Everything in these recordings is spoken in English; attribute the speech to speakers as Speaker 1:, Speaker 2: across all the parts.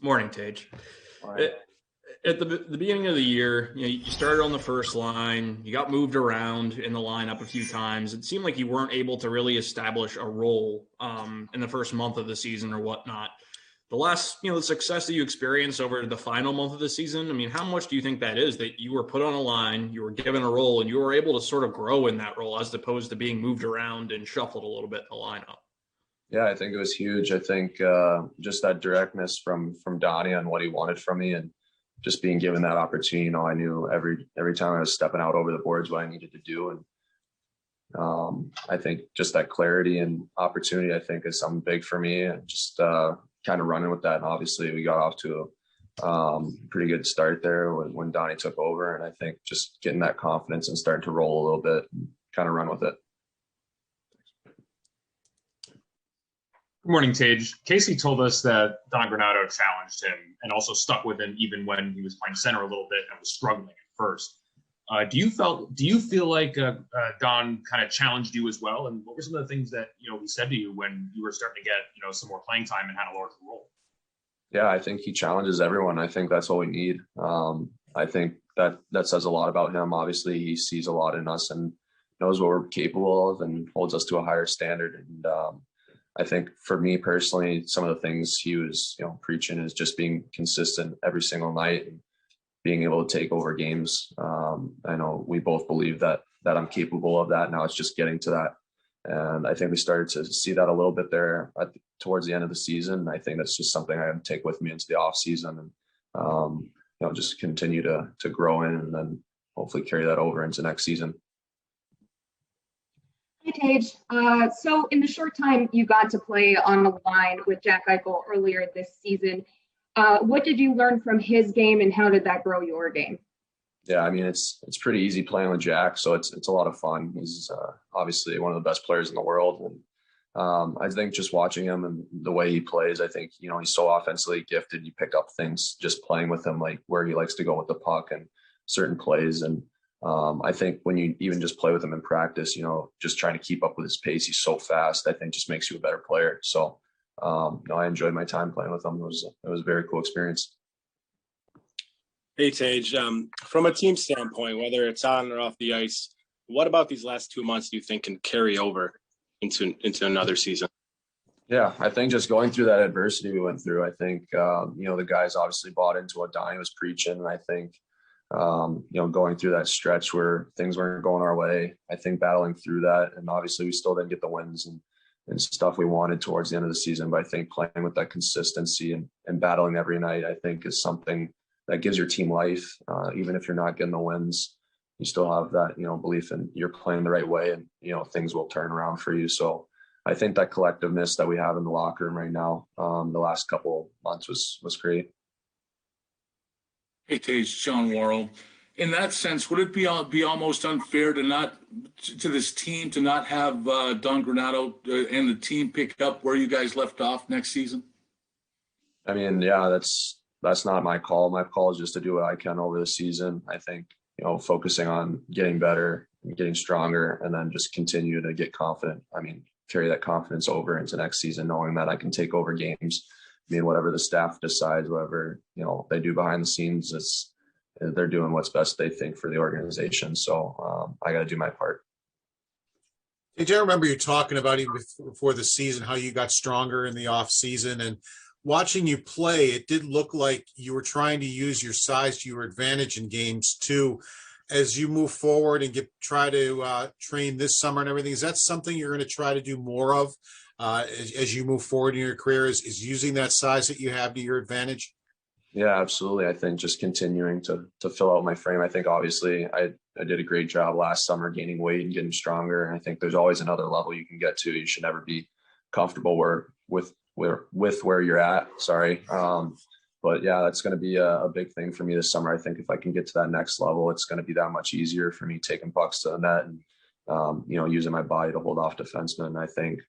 Speaker 1: Morning, Tage.
Speaker 2: All right.
Speaker 1: At the beginning of the year, you started on the first line. You got moved around in the lineup a few times. It seemed like you weren't able to really establish a role in the first month of the season or whatnot. The success that you experienced over the final month of the season, I mean, how much do you think that is that you were put on a line, you were given a role, and you were able to sort of grow in that role as opposed to being moved around and shuffled a little bit in the lineup?
Speaker 2: Yeah, I think it was huge. I think just that directness from Donnie on what he wanted from me, and just being given that opportunity. I knew every time I was stepping out over the boards what I needed to do, and I think just that clarity and opportunity, I think, is something big for me, and just kind of running with that. And obviously, we got off to a pretty good start there when Donnie took over, and I think just getting that confidence and starting to roll a little bit, and kind of run with it.
Speaker 3: Good morning, Tage. Casey told us that Don Granato challenged him and also stuck with him even when he was playing center a little bit and was struggling at first. Do you feel like Don kind of challenged you as well? And what were some of the things that he said to you when you were starting to get some more playing time and had a larger role?
Speaker 2: Yeah, I think he challenges everyone. I think that's all we need. I think that says a lot about him. Obviously, he sees a lot in us and knows what we're capable of and holds us to a higher standard. And I think for me personally, some of the things he was, preaching is just being consistent every single night and being able to take over games. I know we both believe that I'm capable of that. Now it's just getting to that. And I think we started to see that a little bit there towards the end of the season. I think that's just something I can take with me into the off season and, just continue to grow in and then hopefully carry that over into next season.
Speaker 4: Hey, Tage. So in the short time you got to play on the line with Jack Eichel earlier this season, what did you learn from his game and how did that grow your game?
Speaker 2: Yeah, I mean, it's pretty easy playing with Jack, so it's a lot of fun. He's obviously one of the best players in the world. And I think just watching him and the way he plays, I think, he's so offensively gifted. You pick up things just playing with him, like where he likes to go with the puck and certain plays. And I think when you even just play with him in practice, just trying to keep up with his pace, he's so fast, I think just makes you a better player. So, I enjoyed my time playing with him. It was a very cool experience.
Speaker 5: Hey, Tage, from a team standpoint, whether it's on or off the ice, what about these last 2 months do you think can carry over into another season?
Speaker 2: Yeah, I think just going through that adversity we went through, I think, the guys obviously bought into what Donnie was preaching. And I think, going through that stretch where things weren't going our way, I think battling through that, and obviously we still didn't get the wins and stuff we wanted towards the end of the season. But I think playing with that consistency and battling every night, I think is something that gives your team life. Even if you're not getting the wins, you still have that, belief in you're playing the right way and, things will turn around for you. So I think that collectiveness that we have in the locker room right now, the last couple months was great.
Speaker 6: Hey, Tage, Sean Worrell. In that sense, would it be almost unfair to this team to not have Don Granato and the team pick up where you guys left off next season?
Speaker 2: I mean, yeah, that's not my call. My call is just to do what I can over the season. I think, focusing on getting better and getting stronger and then just continue to get confident. I mean, carry that confidence over into next season, knowing that I can take over games. I mean, whatever the staff decides, whatever, they do behind the scenes, they're doing what's best they think for the organization. So I got to do my part.
Speaker 7: Did you remember you talking about even before the season, how you got stronger in the off season, and watching you play, it did look like you were trying to use your size to your advantage in games too. As you move forward and try to train this summer and everything, is that something you're going to try to do more of as you move forward in your career? Is using that size that you have to your advantage?
Speaker 2: Yeah, absolutely. I think just continuing to fill out my frame. I think obviously I did a great job last summer gaining weight and getting stronger. And I think there's always another level you can get to. You should never be comfortable with where you're at. Sorry. But yeah, that's going to be a big thing for me this summer. I think if I can get to that next level, it's going to be that much easier for me taking pucks to the net and, using my body to hold off defensemen. I think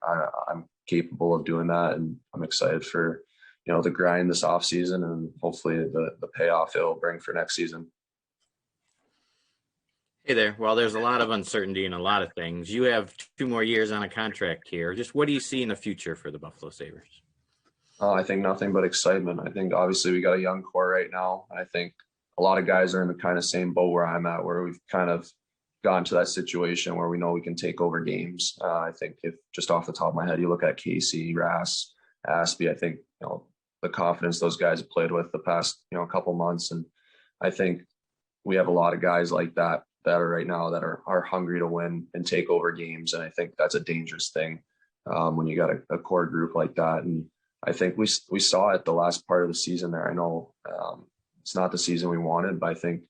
Speaker 2: I'm capable of doing that, and I'm excited for, the grind this off season and hopefully the payoff it'll bring for next season.
Speaker 8: Hey there. Well, there's a lot of uncertainty in a lot of things. You have 2 more years on a contract here. Just what do you see in the future for the Buffalo Sabres?
Speaker 2: I think nothing but excitement. I think obviously we got a young core right now. I think a lot of guys are in the kind of same boat where I'm at, where we've kind of gotten to that situation where we know we can take over games. I think if just off the top of my head, you look at Casey, Rass, Aspie, I think, the confidence those guys have played with the past, couple months. And I think we have a lot of guys like that are right now that are hungry to win and take over games. And I think that's a dangerous thing when you got a core group like that. And I think we saw it the last part of the season there. I know it's not the season we wanted, but I think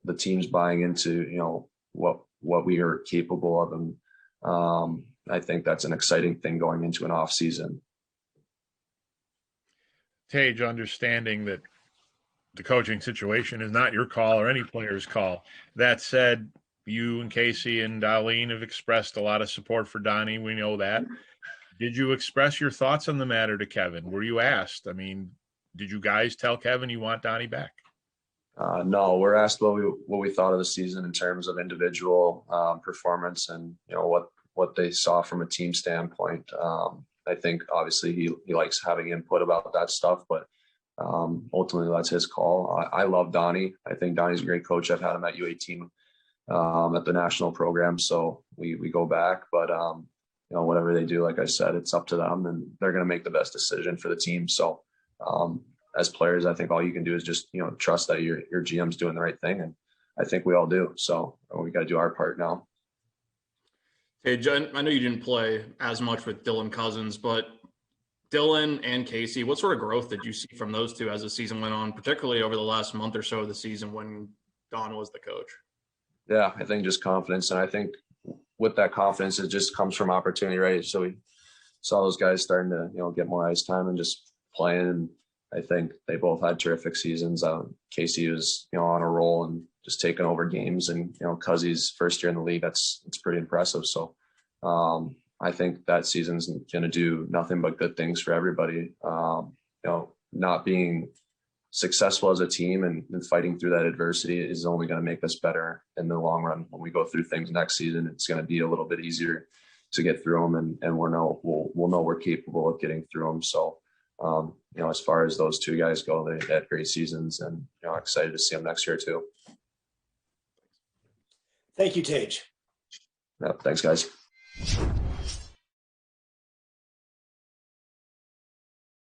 Speaker 2: the team's buying into, what we are capable of. And I think that's an exciting thing going into an off season.
Speaker 9: Tage, understanding that the coaching situation is not your call or any player's call. That said, you and Casey and Darlene have expressed a lot of support for Donnie. We know that. Did you express your thoughts on the matter to Kevin? Were you asked? I mean, did you guys tell Kevin you want Donnie back?
Speaker 2: No, we're asked what we thought of the season in terms of individual performance and what they saw from a team standpoint. I think obviously he likes having input about that stuff, but ultimately that's his call. I love Donnie. I think Donnie's a great coach. I've had him at U18 at the national program, so we go back. But whatever they do, like I said, it's up to them, and they're going to make the best decision for the team. So as players, I think all you can do is just trust that your GM's doing the right thing, and I think we all do. So we got to do our part now.
Speaker 1: Hey, Jen, I know you didn't play as much with Dylan Cousins, but Dylan and Casey, what sort of growth did you see from those two as the season went on, particularly over the last month or so of the season when Don was the coach?
Speaker 2: Yeah, I think just confidence. And I think with that confidence, it just comes from opportunity, right? So we saw those guys starting to, get more ice time and just playing. And I think they both had terrific seasons. Casey was, on a roll and just taking over games, and Cuzzy's first year in the league, it's pretty impressive. So I think that season's going to do nothing but good things for everybody. Not being successful as a team and fighting through that adversity is only going to make us better in the long run. When we go through things next season, it's going to be a little bit easier to get through them, and we'll know we're capable of getting through them. So as far as those two guys go, they had great seasons, and excited to see them next year too.
Speaker 10: Thank you, Tage.
Speaker 2: Yeah, thanks, guys.